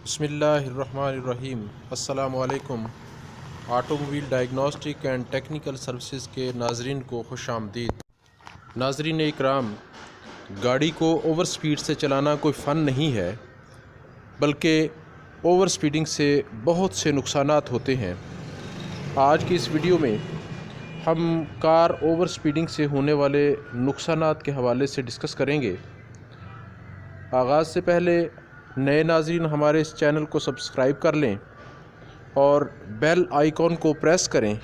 बिस्मिल्लाहिर्रहमानिर्रहीम। अस्सलामु अलैकुम। Automobile diagnostic and technical services के नाजरीन को खुश आमदीद। नाजरीन इकराम, गाड़ी को ओवर स्पीड से चलाना कोई फ़न नहीं है, बल्कि ओवर स्पीडिंग से बहुत से नुकसानात होते हैं। आज की इस वीडियो में हम कार ओवर स्पीडिंग से होने वाले नुकसानात के हवाले से डिस्कस करेंगे। आगाज़ से पहले नए नाज़रीन हमारे इस चैनल को सब्सक्राइब कर लें और बेल आइकॉन को प्रेस करें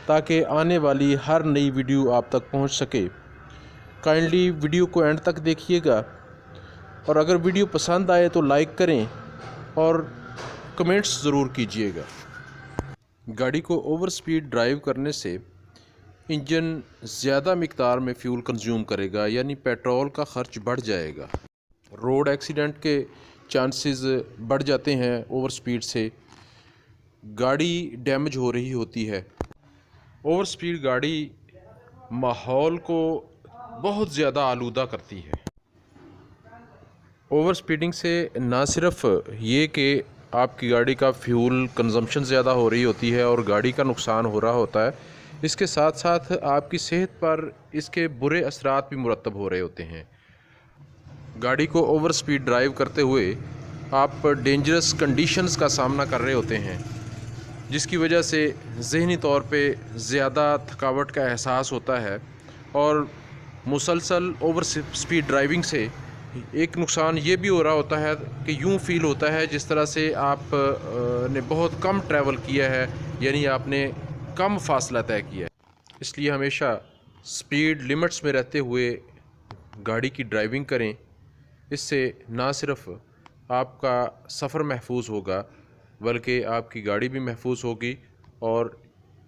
ताकि आने वाली हर नई वीडियो आप तक पहुंच सके। काइंडली वीडियो को एंड तक देखिएगा और अगर वीडियो पसंद आए तो लाइक करें और कमेंट्स ज़रूर कीजिएगा। गाड़ी को ओवर स्पीड ड्राइव करने से इंजन ज़्यादा मिक़दार में फ्यूल कंज्यूम करेगा, यानी पेट्रोल का ख़र्च बढ़ जाएगा। रोड एक्सीडेंट के चांसेस बढ़ जाते हैं। ओवर स्पीड से गाड़ी डैमेज हो रही होती है। ओवर स्पीड गाड़ी माहौल को बहुत ज़्यादा आलूदा करती है। ओवर स्पीडिंग से ना सिर्फ ये कि आपकी गाड़ी का फ्यूल कंजम्पशन ज़्यादा हो रही होती है और गाड़ी का नुकसान हो रहा होता है, इसके साथ साथ आपकी सेहत पर इसके बुरे असरात भी मुरतब हो रहे होते हैं। गाड़ी को ओवर स्पीड ड्राइव करते हुए आप डेंजरस कंडीशंस का सामना कर रहे होते हैं, जिसकी वजह से ज़हनी तौर पे ज़्यादा थकावट का एहसास होता है। और मुसलसल ओवर स्पीड ड्राइविंग से एक नुकसान ये भी हो रहा होता है कि यूँ फील होता है जिस तरह से आप ने बहुत कम ट्रैवल किया है, यानी आपने कम फासला तय किया है। इसलिए हमेशा स्पीड लिमिट्स में रहते हुए गाड़ी की ड्राइविंग करें। इससे ना सिर्फ आपका सफ़र महफूज होगा, बल्कि आपकी गाड़ी भी महफूज होगी और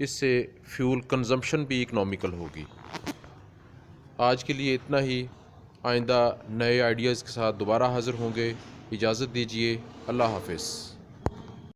इससे फ्यूल कंजम्पशन भी इकनॉमिकल होगी। आज के लिए इतना ही। आइंदा नए आइडियाज़ के साथ दोबारा हाज़िर होंगे। इजाज़त दीजिए। अल्लाह हाफ़िज़।